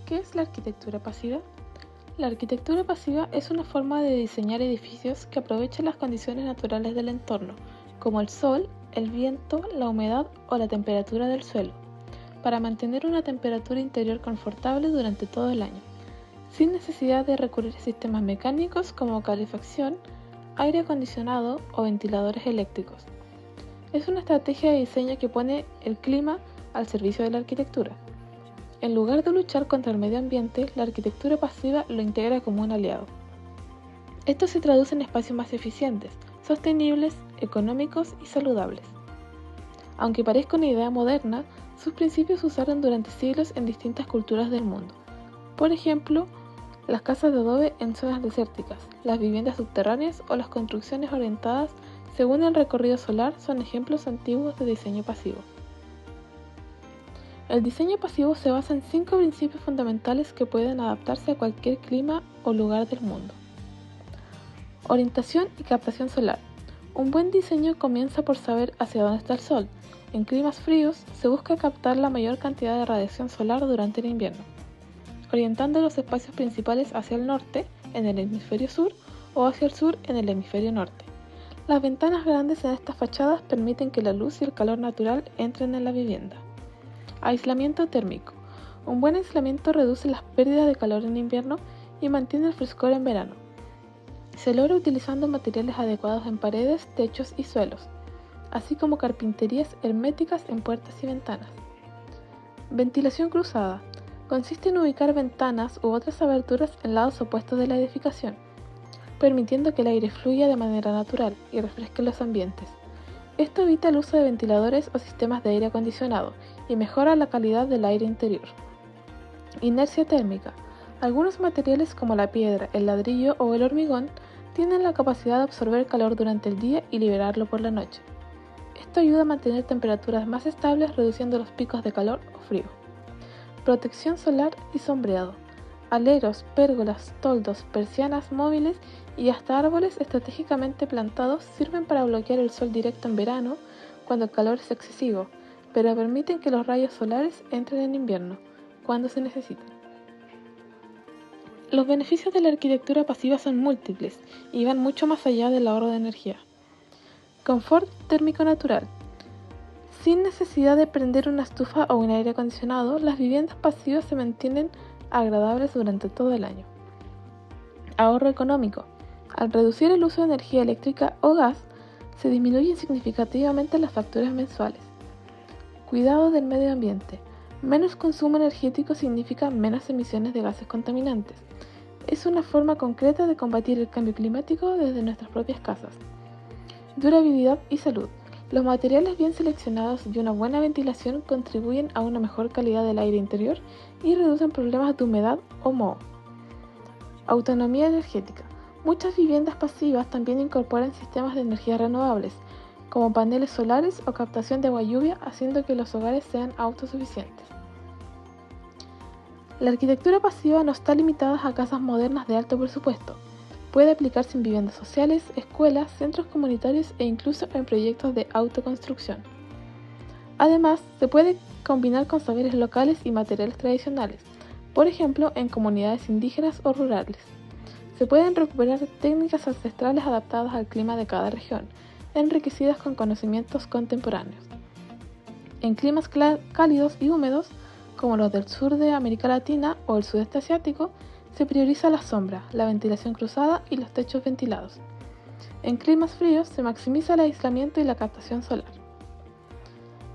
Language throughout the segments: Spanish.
¿Qué es la arquitectura pasiva? La arquitectura pasiva es una forma de diseñar edificios que aprovecha las condiciones naturales del entorno, como el sol, el viento, la humedad o la temperatura del suelo, para mantener una temperatura interior confortable durante todo el año, sin necesidad de recurrir a sistemas mecánicos como calefacción, aire acondicionado o ventiladores eléctricos. Es una estrategia de diseño que pone el clima al servicio de la arquitectura. En lugar de luchar contra el medio ambiente, la arquitectura pasiva lo integra como un aliado. Esto se traduce en espacios más eficientes, sostenibles, económicos y saludables. Aunque parezca una idea moderna, sus principios se usaron durante siglos en distintas culturas del mundo. Por ejemplo, las casas de adobe en zonas desérticas, las viviendas subterráneas o las construcciones orientadas según el recorrido solar son ejemplos antiguos de diseño pasivo. El diseño pasivo se basa en 5 principios fundamentales que pueden adaptarse a cualquier clima o lugar del mundo. Orientación y captación solar. Un buen diseño comienza por saber hacia dónde está el sol. En climas fríos se busca captar la mayor cantidad de radiación solar durante el invierno, orientando los espacios principales hacia el norte, en el hemisferio sur, o hacia el sur, en el hemisferio norte. Las ventanas grandes en estas fachadas permiten que la luz y el calor natural entren en la vivienda. Aislamiento térmico. Un buen aislamiento reduce las pérdidas de calor en invierno y mantiene el frescor en verano. Se logra utilizando materiales adecuados en paredes, techos y suelos, así como carpinterías herméticas en puertas y ventanas. Ventilación cruzada. Consiste en ubicar ventanas u otras aberturas en lados opuestos de la edificación, permitiendo que el aire fluya de manera natural y refresque los ambientes. Esto evita el uso de ventiladores o sistemas de aire acondicionado y mejora la calidad del aire interior. Inercia térmica. Algunos materiales como la piedra, el ladrillo o el hormigón tienen la capacidad de absorber calor durante el día y liberarlo por la noche. Esto ayuda a mantener temperaturas más estables, reduciendo los picos de calor o frío. Protección solar y sombreado. Aleros, pérgolas, toldos, persianas móviles y hasta árboles estratégicamente plantados sirven para bloquear el sol directo en verano, cuando el calor es excesivo, pero permiten que los rayos solares entren en invierno, cuando se necesitan. Los beneficios de la arquitectura pasiva son múltiples y van mucho más allá del ahorro de energía. Confort térmico natural. Sin necesidad de prender una estufa o un aire acondicionado, las viviendas pasivas se mantienen agradables durante todo el año. Ahorro económico. Al reducir el uso de energía eléctrica o gas, se disminuyen significativamente las facturas mensuales. Cuidado del medio ambiente. Menos consumo energético significa menos emisiones de gases contaminantes. Es una forma concreta de combatir el cambio climático desde nuestras propias casas. Durabilidad y salud. Los materiales bien seleccionados y una buena ventilación contribuyen a una mejor calidad del aire interior y reducen problemas de humedad o moho. Autonomía energética. Muchas viviendas pasivas también incorporan sistemas de energías renovables, como paneles solares o captación de agua lluvia, haciendo que los hogares sean autosuficientes. La arquitectura pasiva no está limitada a casas modernas de alto presupuesto. Puede aplicarse en viviendas sociales, escuelas, centros comunitarios e incluso en proyectos de autoconstrucción. Además, se puede combinar con saberes locales y materiales tradicionales, por ejemplo, en comunidades indígenas o rurales. Se pueden recuperar técnicas ancestrales adaptadas al clima de cada región, enriquecidas con conocimientos contemporáneos. En climas cálidos y húmedos, como los del sur de América Latina o el sudeste asiático, se prioriza la sombra, la ventilación cruzada y los techos ventilados. En climas fríos se maximiza el aislamiento y la captación solar.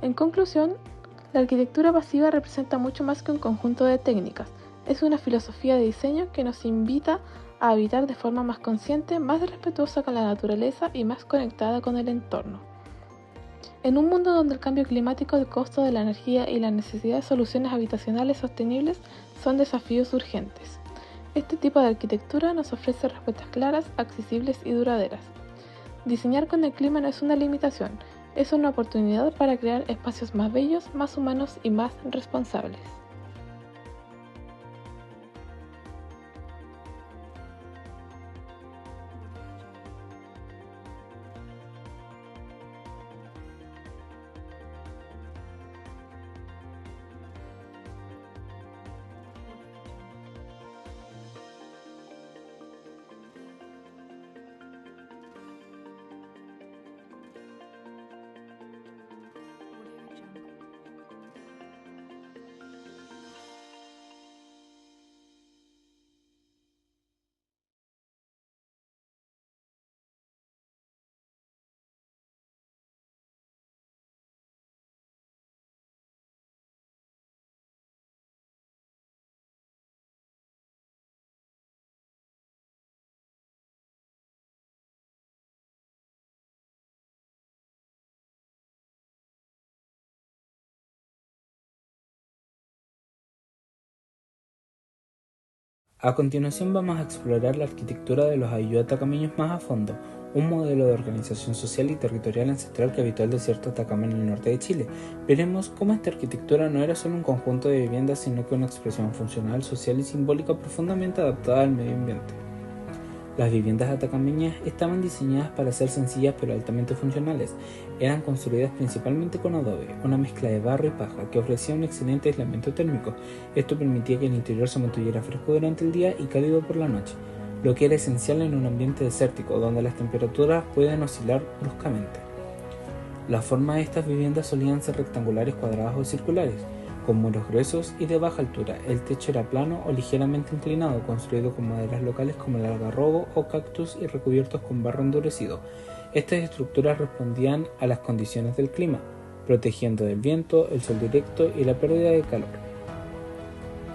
En conclusión, la arquitectura pasiva representa mucho más que un conjunto de técnicas. Es una filosofía de diseño que nos invita a habitar de forma más consciente, más respetuosa con la naturaleza y más conectada con el entorno. En un mundo donde el cambio climático, el costo de la energía y la necesidad de soluciones habitacionales sostenibles son desafíos urgentes. Este tipo de arquitectura nos ofrece respuestas claras, accesibles y duraderas. Diseñar con el clima no es una limitación, es una oportunidad para crear espacios más bellos, más humanos y más responsables. A continuación vamos a explorar la arquitectura de los Ayllu atacameños más a fondo, un modelo de organización social y territorial ancestral que habitó el desierto de Atacama en el norte de Chile. Veremos cómo esta arquitectura no era solo un conjunto de viviendas, sino que una expresión funcional, social y simbólica profundamente adaptada al medio ambiente. Las viviendas atacameñas estaban diseñadas para ser sencillas pero altamente funcionales. Eran construidas principalmente con adobe, una mezcla de barro y paja que ofrecía un excelente aislamiento térmico. Esto permitía que el interior se mantuviera fresco durante el día y cálido por la noche, lo que era esencial en un ambiente desértico donde las temperaturas pueden oscilar bruscamente. La forma de estas viviendas solían ser rectangulares, cuadradas o circulares, con muros gruesos y de baja altura. El techo era plano o ligeramente inclinado, construido con maderas locales como el algarrobo o cactus y recubiertos con barro endurecido. Estas estructuras respondían a las condiciones del clima, protegiendo del viento, el sol directo y la pérdida de calor.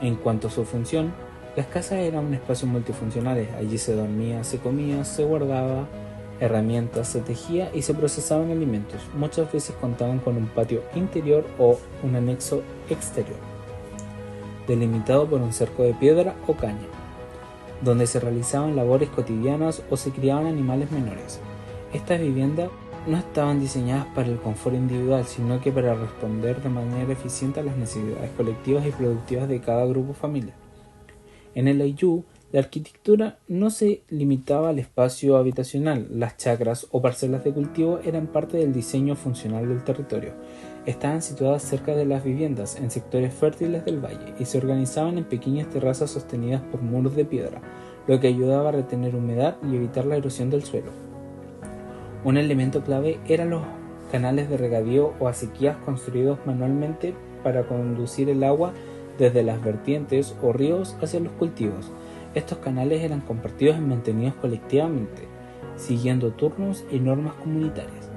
En cuanto a su función, las casas eran un espacio multifuncionales. Allí se dormía, se comía, se guardaba herramientas, se tejía y se procesaban alimentos. Muchas veces contaban con un patio interior o un anexo exterior, delimitado por un cerco de piedra o caña, donde se realizaban labores cotidianas o se criaban animales menores. Estas viviendas no estaban diseñadas para el confort individual, sino que para responder de manera eficiente a las necesidades colectivas y productivas de cada grupo familiar. En el Ayllu, la arquitectura no se limitaba al espacio habitacional. Las chacras o parcelas de cultivo eran parte del diseño funcional del territorio. Estaban situadas cerca de las viviendas, en sectores fértiles del valle, y se organizaban en pequeñas terrazas sostenidas por muros de piedra, lo que ayudaba a retener humedad y evitar la erosión del suelo. Un elemento clave eran los canales de regadío o acequias construidos manualmente para conducir el agua desde las vertientes o ríos hacia los cultivos. Estos canales eran compartidos y mantenidos colectivamente, siguiendo turnos y normas comunitarias.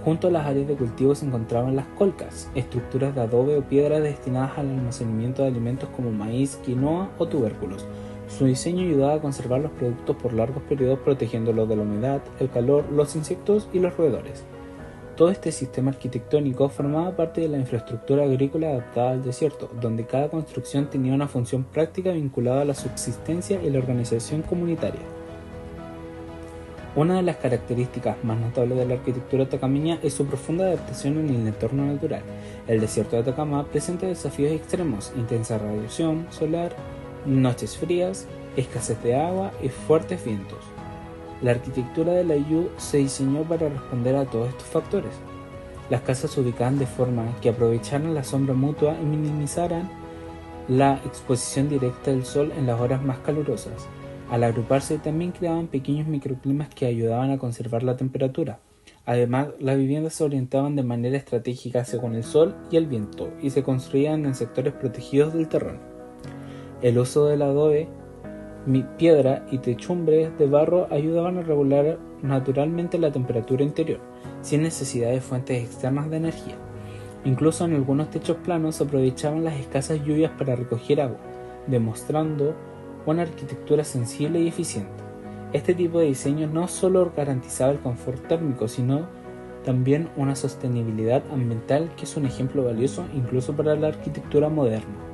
Junto a las áreas de cultivo se encontraban las colcas, estructuras de adobe o piedra destinadas al almacenamiento de alimentos como maíz, quinoa o tubérculos. Su diseño ayudaba a conservar los productos por largos periodos, protegiéndolos de la humedad, el calor, los insectos y los roedores. Todo este sistema arquitectónico formaba parte de la infraestructura agrícola adaptada al desierto, donde cada construcción tenía una función práctica vinculada a la subsistencia y la organización comunitaria. Una de las características más notables de la arquitectura atacameña es su profunda adaptación en el entorno natural. El desierto de Atacama presenta desafíos extremos: intensa radiación solar, noches frías, escasez de agua y fuertes vientos. La arquitectura del Ayllu se diseñó para responder a todos estos factores. Las casas se ubicaban de forma que aprovecharan la sombra mutua y minimizaran la exposición directa del sol en las horas más calurosas. Al agruparse también creaban pequeños microclimas que ayudaban a conservar la temperatura. Además, las viviendas se orientaban de manera estratégica según el sol y el viento y se construían en sectores protegidos del terreno. El uso del adobe, piedra y techumbres de barro ayudaban a regular naturalmente la temperatura interior, sin necesidad de fuentes externas de energía. Incluso en algunos techos planos se aprovechaban las escasas lluvias para recoger agua, demostrando una arquitectura sensible y eficiente. Este tipo de diseño no solo garantizaba el confort térmico, sino también una sostenibilidad ambiental que es un ejemplo valioso incluso para la arquitectura moderna.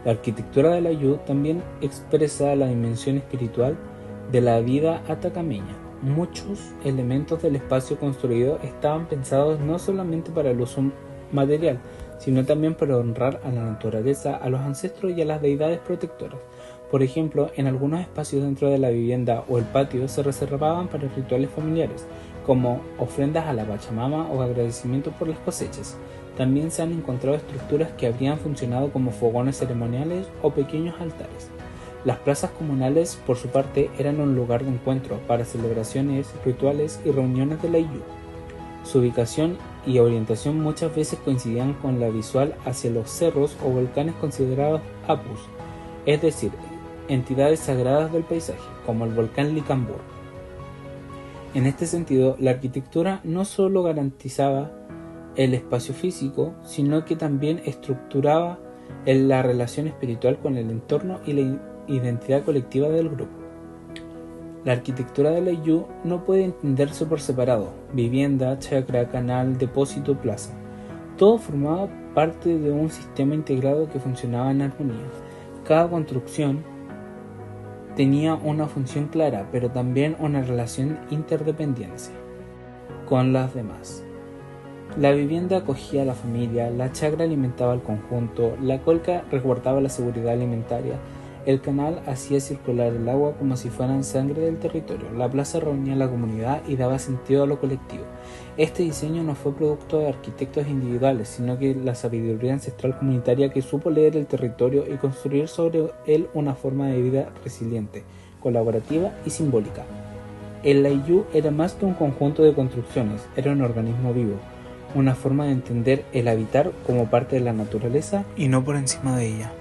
La arquitectura del Ayllu también expresa la dimensión espiritual de la vida atacameña. Muchos elementos del espacio construido estaban pensados no solamente para el uso material, sino también para honrar a la naturaleza, a los ancestros y a las deidades protectoras. Por ejemplo, en algunos espacios dentro de la vivienda o el patio se reservaban para rituales familiares, como ofrendas a la Pachamama o agradecimientos por las cosechas. También se han encontrado estructuras que habrían funcionado como fogones ceremoniales o pequeños altares. Las plazas comunales, por su parte, eran un lugar de encuentro para celebraciones, rituales y reuniones del Ayllu. Su ubicación y orientación muchas veces coincidían con la visual hacia los cerros o volcanes considerados apus, es decir, entidades sagradas del paisaje, como el volcán Licambur. En este sentido, la arquitectura no solo garantizaba el espacio físico, sino que también estructuraba la relación espiritual con el entorno y la identidad colectiva del grupo. La arquitectura del Ayllu no puede entenderse por separado: vivienda, chacra, canal, depósito, plaza. Todo formaba parte de un sistema integrado que funcionaba en armonía. Cada construcción tenía una función clara, pero también una relación interdependencia con las demás. La vivienda acogía a la familia, la chacra alimentaba al conjunto, la colca resguardaba la seguridad alimentaria, el canal hacía circular el agua como si fueran sangre del territorio, la plaza reunía a la comunidad y daba sentido a lo colectivo. Este diseño no fue producto de arquitectos individuales, sino que la sabiduría ancestral comunitaria que supo leer el territorio y construir sobre él una forma de vida resiliente, colaborativa y simbólica. El Layú era más que un conjunto de construcciones, era un organismo vivo, una forma de entender el habitar como parte de la naturaleza y no por encima de ella.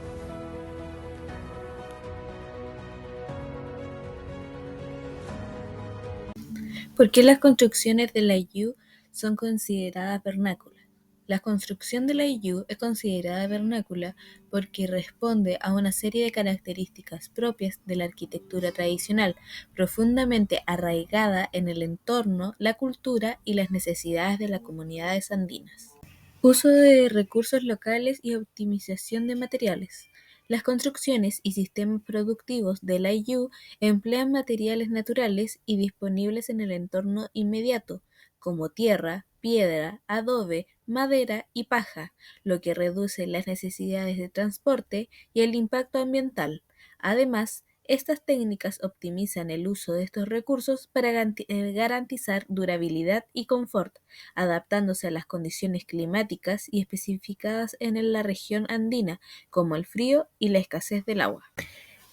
¿Por qué las construcciones de Layú son consideradas vernáculas? La construcción de Layú es considerada vernácula porque responde a una serie de características propias de la arquitectura tradicional, profundamente arraigada en el entorno, la cultura y las necesidades de las comunidades andinas. Uso de recursos locales y optimización de materiales. Las construcciones y sistemas productivos de Layú emplean materiales naturales y disponibles en el entorno inmediato, como tierra, piedra, adobe, madera y paja, lo que reduce las necesidades de transporte y el impacto ambiental. Además, estas técnicas optimizan el uso de estos recursos para garantizar durabilidad y confort, adaptándose a las condiciones climáticas y especificadas en la región andina, como el frío y la escasez del agua.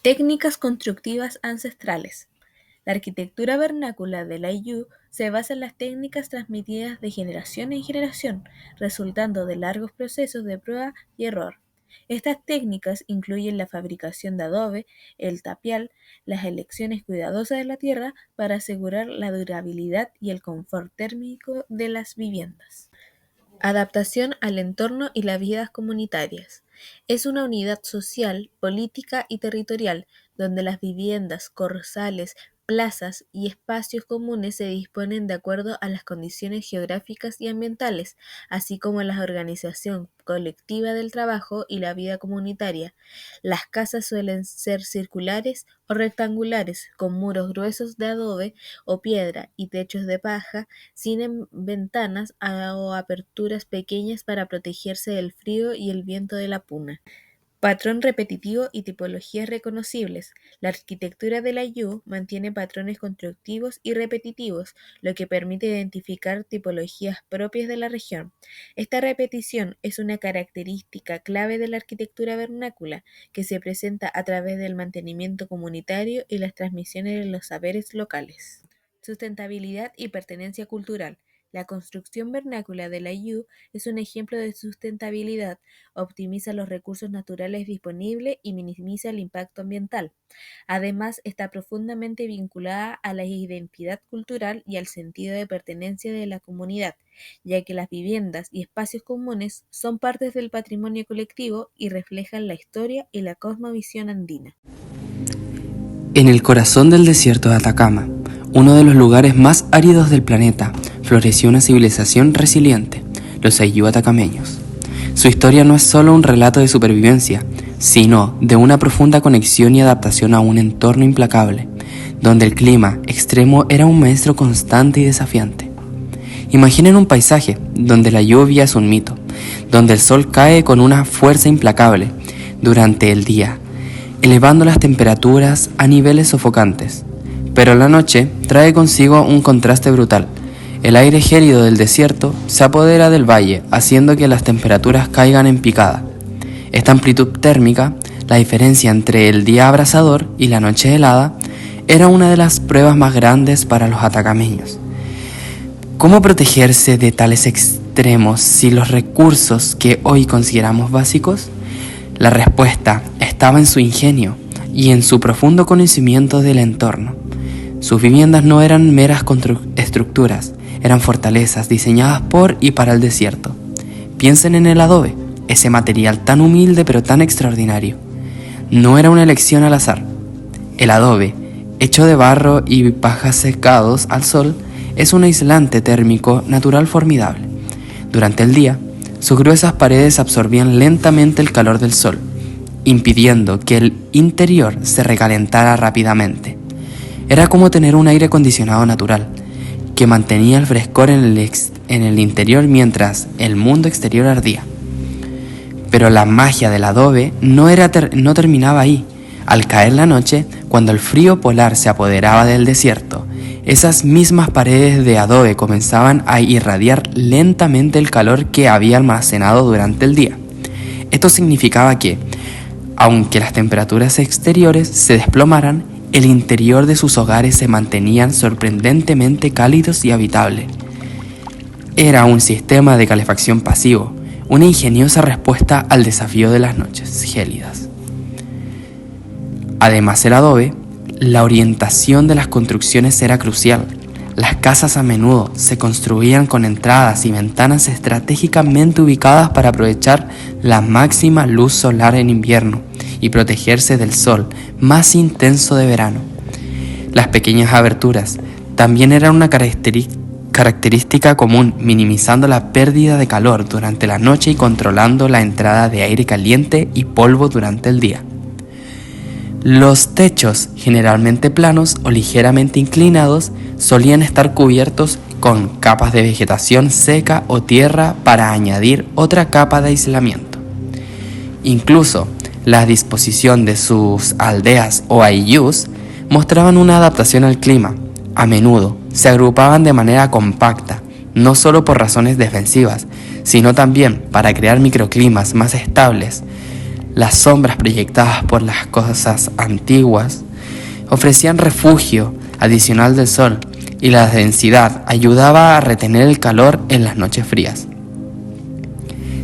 Técnicas constructivas ancestrales. La arquitectura vernácula de Layú se basa en las técnicas transmitidas de generación en generación, resultando de largos procesos de prueba y error. Estas técnicas incluyen la fabricación de adobe, el tapial, las elecciones cuidadosas de la tierra para asegurar la durabilidad y el confort térmico de las viviendas. Adaptación al entorno y las vidas comunitarias. Es una unidad social, política y territorial donde las viviendas, corrales, plazas y espacios comunes se disponen de acuerdo a las condiciones geográficas y ambientales, así como la organización colectiva del trabajo y la vida comunitaria. Las casas suelen ser circulares o rectangulares, con muros gruesos de adobe o piedra y techos de paja, sin ventanas o aperturas pequeñas para protegerse del frío y el viento de la puna. Patrón repetitivo y tipologías reconocibles. La arquitectura de Layú mantiene patrones constructivos y repetitivos, lo que permite identificar tipologías propias de la región. Esta repetición es una característica clave de la arquitectura vernácula, que se presenta a través del mantenimiento comunitario y las transmisiones de los saberes locales. Sustentabilidad y pertenencia cultural. La construcción vernácula de Layú es un ejemplo de sustentabilidad, optimiza los recursos naturales disponibles y minimiza el impacto ambiental. Además, está profundamente vinculada a la identidad cultural y al sentido de pertenencia de la comunidad, ya que las viviendas y espacios comunes son partes del patrimonio colectivo y reflejan la historia y la cosmovisión andina. En el corazón del desierto de Atacama, uno de los lugares más áridos del planeta, floreció una civilización resiliente, los Ayllu atacameños. Su historia no es solo un relato de supervivencia, sino de una profunda conexión y adaptación a un entorno implacable, donde el clima extremo era un maestro constante y desafiante. Imaginen un paisaje donde la lluvia es un mito, donde el sol cae con una fuerza implacable durante el día, elevando las temperaturas a niveles sofocantes. Pero la noche trae consigo un contraste brutal. El aire gélido del desierto se apodera del valle, haciendo que las temperaturas caigan en picada. Esta amplitud térmica, la diferencia entre el día abrasador y la noche helada, era una de las pruebas más grandes para los atacameños. ¿Cómo protegerse de tales extremos sin los recursos que hoy consideramos básicos? La respuesta estaba en su ingenio y en su profundo conocimiento del entorno. Sus viviendas no eran meras estructuras, eran fortalezas diseñadas por y para el desierto. Piensen en el adobe, ese material tan humilde pero tan extraordinario. No era una elección al azar. El adobe, hecho de barro y paja secados al sol, es un aislante térmico natural formidable. Durante el día, sus gruesas paredes absorbían lentamente el calor del sol, impidiendo que el interior se recalentara rápidamente. Era como tener un aire acondicionado natural, que mantenía el frescor en el interior mientras el mundo exterior ardía. Pero la magia del adobe no terminaba ahí. Al caer la noche, cuando el frío polar se apoderaba del desierto, esas mismas paredes de adobe comenzaban a irradiar lentamente el calor que había almacenado durante el día. Esto significaba que, aunque las temperaturas exteriores se desplomaran, el interior de sus hogares se mantenían sorprendentemente cálidos y habitables. Era un sistema de calefacción pasivo, una ingeniosa respuesta al desafío de las noches gélidas. Además del adobe, la orientación de las construcciones era crucial. Las casas a menudo se construían con entradas y ventanas estratégicamente ubicadas para aprovechar la máxima luz solar en invierno y protegerse del sol más intenso de verano. Las pequeñas aberturas también eran una característica común, minimizando la pérdida de calor durante la noche y controlando la entrada de aire caliente y polvo durante el día. Los techos, generalmente planos o ligeramente inclinados, solían estar cubiertos con capas de vegetación seca o tierra para añadir otra capa de aislamiento. Incluso la disposición de sus aldeas o aylus mostraban una adaptación al clima. A menudo se agrupaban de manera compacta, no solo por razones defensivas, sino también para crear microclimas más estables. Las sombras proyectadas por las cosas antiguas ofrecían refugio adicional del sol, y la densidad ayudaba a retener el calor en las noches frías.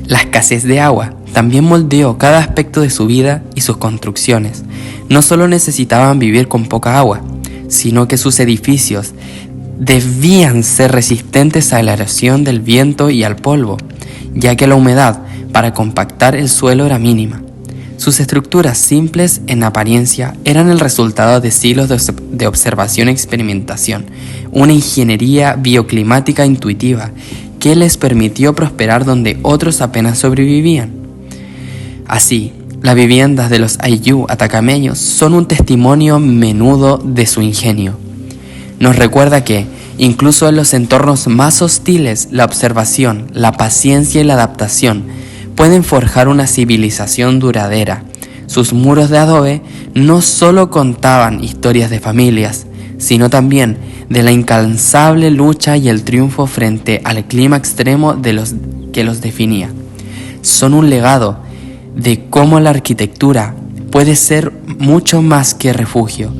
La escasez de agua también moldeó cada aspecto de su vida y sus construcciones. No solo necesitaban vivir con poca agua, sino que sus edificios debían ser resistentes a la erosión del viento y al polvo, ya que la humedad para compactar el suelo era mínima. Sus estructuras, simples en apariencia, eran el resultado de siglos de observación y experimentación, una ingeniería bioclimática intuitiva que les permitió prosperar donde otros apenas sobrevivían. Así, las viviendas de los ayllu atacameños son un testimonio menudo de su ingenio. Nos recuerda que, incluso en los entornos más hostiles, la observación, la paciencia y la adaptación pueden forjar una civilización duradera. Sus muros de adobe no solo contaban historias de familias, sino también de la incansable lucha y el triunfo frente al clima extremo que los definía. Son un legado de cómo la arquitectura puede ser mucho más que refugio,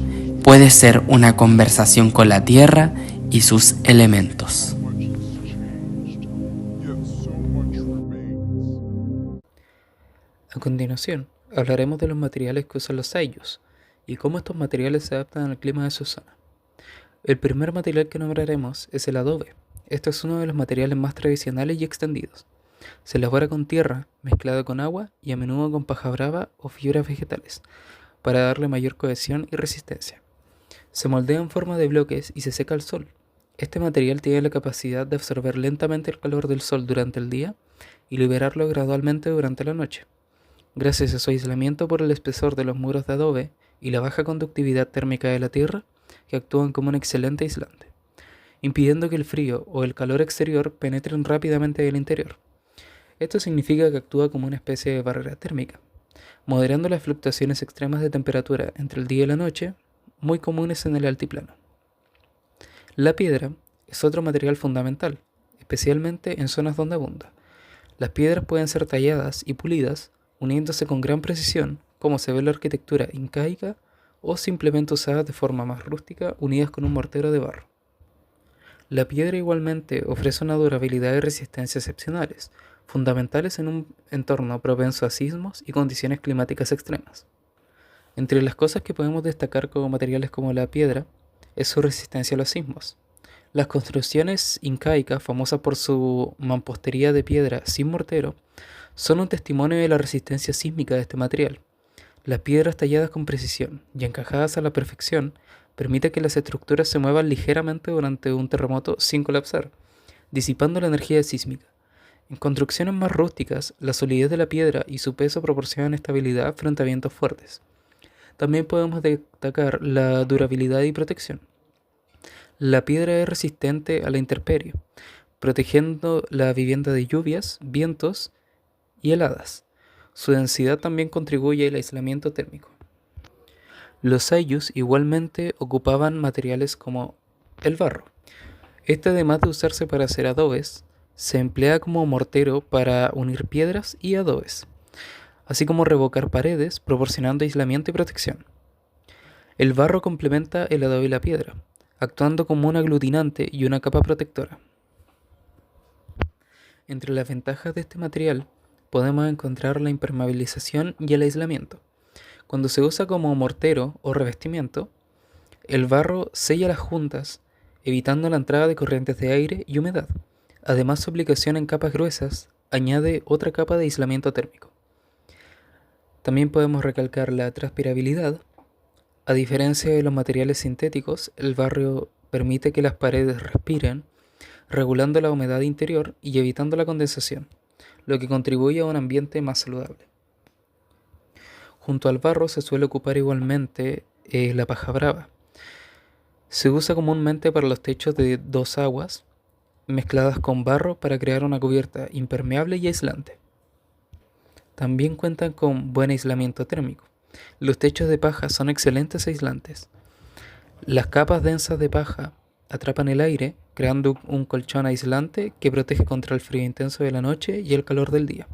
puede ser una conversación con la tierra y sus elementos. A continuación, hablaremos de los materiales que usan los aylus y cómo estos materiales se adaptan al clima de su zona. El primer material que nombraremos es el adobe. Este es uno de los materiales más tradicionales y extendidos. Se elabora con tierra mezclada con agua y a menudo con paja brava o fibras vegetales, para darle mayor cohesión y resistencia. Se moldea en forma de bloques y se seca al sol. Este material tiene la capacidad de absorber lentamente el calor del sol durante el día y liberarlo gradualmente durante la noche. Gracias a su aislamiento por el espesor de los muros de adobe y la baja conductividad térmica de la tierra, que actúan como un excelente aislante, impidiendo que el frío o el calor exterior penetren rápidamente en el interior. Esto significa que actúa como una especie de barrera térmica, moderando las fluctuaciones extremas de temperatura entre el día y la noche, muy comunes en el altiplano. La piedra es otro material fundamental, especialmente en zonas donde abunda. Las piedras pueden ser talladas y pulidas, uniéndose con gran precisión, como se ve en la arquitectura incaica, o simplemente usadas de forma más rústica, unidas con un mortero de barro. La piedra igualmente ofrece una durabilidad y resistencia excepcionales, fundamentales en un entorno propenso a sismos y condiciones climáticas extremas. Entre las cosas que podemos destacar como materiales como la piedra, es su resistencia a los sismos. Las construcciones incaicas, famosas por su mampostería de piedra sin mortero, son un testimonio de la resistencia sísmica de este material. Las piedras talladas con precisión y encajadas a la perfección permiten que las estructuras se muevan ligeramente durante un terremoto sin colapsar, disipando la energía sísmica. En construcciones más rústicas, la solidez de la piedra y su peso proporcionan estabilidad frente a vientos fuertes. También podemos destacar la durabilidad y protección. La piedra es resistente a la intemperie, protegiendo la vivienda de lluvias, vientos y heladas. Su densidad también contribuye al aislamiento térmico. Los ayllus igualmente ocupaban materiales como el barro. Este, además de usarse para hacer adobes, se emplea como mortero para unir piedras y adobes, así como revocar paredes, proporcionando aislamiento y protección. El barro complementa el adobe y la piedra, actuando como un aglutinante y una capa protectora. Entre las ventajas de este material podemos encontrar la impermeabilización y el aislamiento. Cuando se usa como mortero o revestimiento, el barro sella las juntas, evitando la entrada de corrientes de aire y humedad. Además, su aplicación en capas gruesas añade otra capa de aislamiento térmico. También podemos recalcar la transpirabilidad. A diferencia de los materiales sintéticos, el barro permite que las paredes respiren, regulando la humedad interior y evitando la condensación, lo que contribuye a un ambiente más saludable. Junto al barro se suele ocupar igualmente la paja brava. Se usa comúnmente para los techos de dos aguas, mezcladas con barro para crear una cubierta impermeable y aislante. También cuentan con buen aislamiento térmico. Los techos de paja son excelentes aislantes. Las capas densas de paja atrapan el aire, creando un colchón aislante que protege contra el frío intenso de la noche y el calor del día.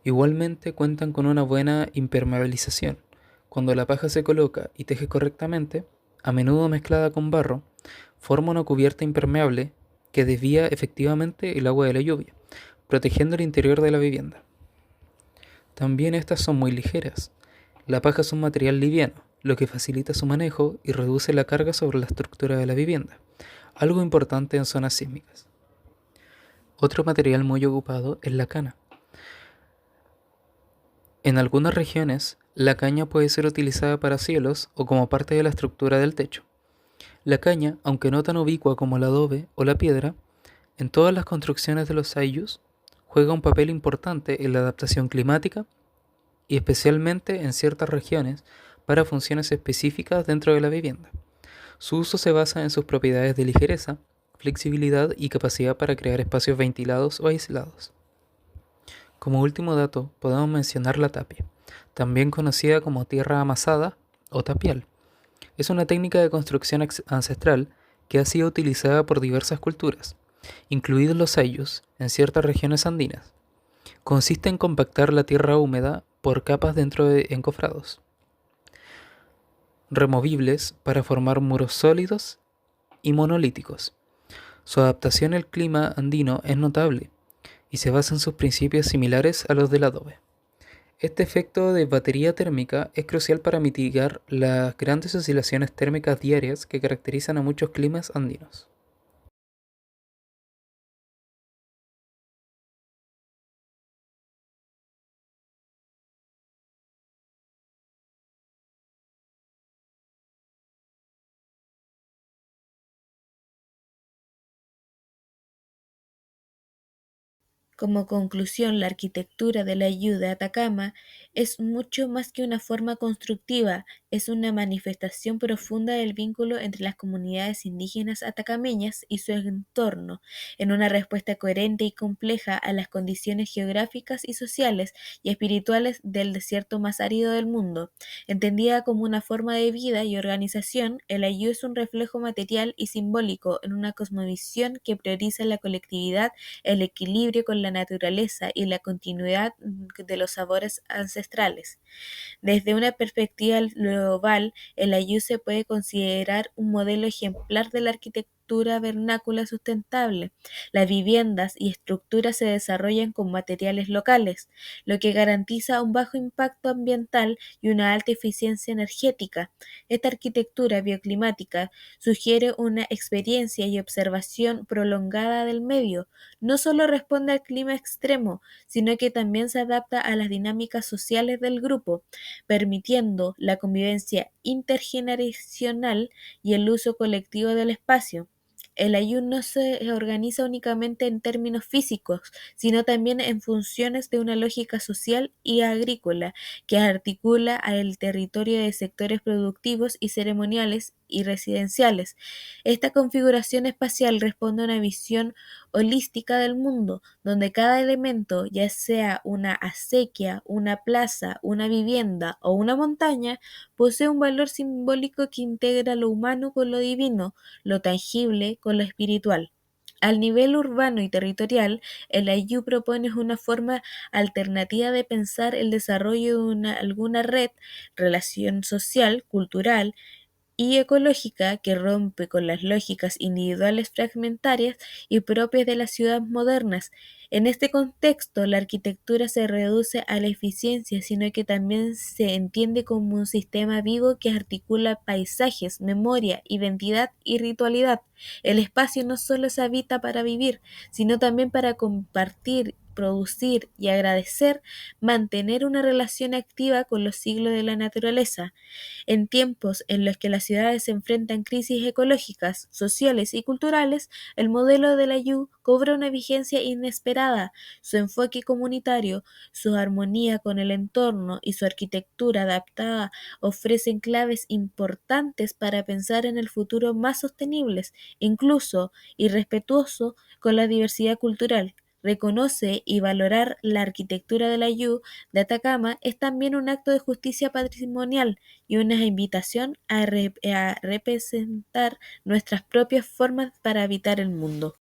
Igualmente cuentan con una buena impermeabilización. Cuando la paja se coloca y teje correctamente, a menudo mezclada con barro, forma una cubierta impermeable que desvía efectivamente el agua de la lluvia, protegiendo el interior de la vivienda. También estas son muy ligeras. La paja es un material liviano, lo que facilita su manejo y reduce la carga sobre la estructura de la vivienda, algo importante en zonas sísmicas. Otro material muy ocupado es la cana. En algunas regiones, la caña puede ser utilizada para cielos o como parte de la estructura del techo. La caña, aunque no tan ubicua como el adobe o la piedra, en todas las construcciones de los ayllus juega un papel importante en la adaptación climática y especialmente en ciertas regiones para funciones específicas dentro de la vivienda. Su uso se basa en sus propiedades de ligereza, flexibilidad y capacidad para crear espacios ventilados o aislados. Como último dato, podemos mencionar la tapia, también conocida como tierra amasada o tapial. Es una técnica de construcción ancestral que ha sido utilizada por diversas culturas, incluidos los ayllus, en ciertas regiones andinas. Consiste en compactar la tierra húmeda por capas dentro de encofrados, removibles para formar muros sólidos y monolíticos. Su adaptación al clima andino es notable y se basa en sus principios similares a los del adobe. Este efecto de batería térmica es crucial para mitigar las grandes oscilaciones térmicas diarias que caracterizan a muchos climas andinos. Como conclusión, la arquitectura de la Ayllu de Atacama es mucho más que una forma constructiva, es una manifestación profunda del vínculo entre las comunidades indígenas atacameñas y su entorno, en una respuesta coherente y compleja a las condiciones geográficas y sociales y espirituales del desierto más árido del mundo. Entendida como una forma de vida y organización, el Ayllu es un reflejo material y simbólico en una cosmovisión que prioriza la colectividad, el equilibrio con la naturaleza y la continuidad de los sabores ancestrales. Desde una perspectiva global, el Ayllu se puede considerar un modelo ejemplar de la arquitectura vernácula sustentable. Las viviendas y estructuras se desarrollan con materiales locales, lo que garantiza un bajo impacto ambiental y una alta eficiencia energética. Esta arquitectura bioclimática sugiere una experiencia y observación prolongada del medio. No solo responde al clima extremo, sino que también se adapta a las dinámicas sociales del grupo, permitiendo la convivencia intergeneracional y el uso colectivo del espacio. El Ayllu no se organiza únicamente en términos físicos, sino también en funciones de una lógica social y agrícola que articula el territorio de sectores productivos y ceremoniales y residenciales. Esta configuración espacial responde a una visión holística del mundo, donde cada elemento, ya sea una acequia, una plaza, una vivienda o una montaña, posee un valor simbólico que integra lo humano con lo divino, lo tangible con lo espiritual. Al nivel urbano y territorial, el Ayllu propone una forma alternativa de pensar el desarrollo de alguna red, relación social, cultural y ecológica que rompe con las lógicas individuales fragmentarias y propias de las ciudades modernas. En este contexto, la arquitectura se reduce a la eficiencia, sino que también se entiende como un sistema vivo que articula paisajes, memoria, identidad y ritualidad. El espacio no solo se habita para vivir, sino también para compartir, producir y agradecer, mantener una relación activa con los siglos de la naturaleza. En tiempos en los que las ciudades se enfrentan crisis ecológicas, sociales y culturales, el modelo de la YU cobra una vigencia inesperada. Su enfoque comunitario, su armonía con el entorno y su arquitectura adaptada ofrecen claves importantes para pensar en el futuro más sostenibles, incluso y respetuoso con la diversidad cultural. Reconoce y valorar la arquitectura de la YU de Atacama es también un acto de justicia patrimonial y una invitación a representar nuestras propias formas para habitar el mundo.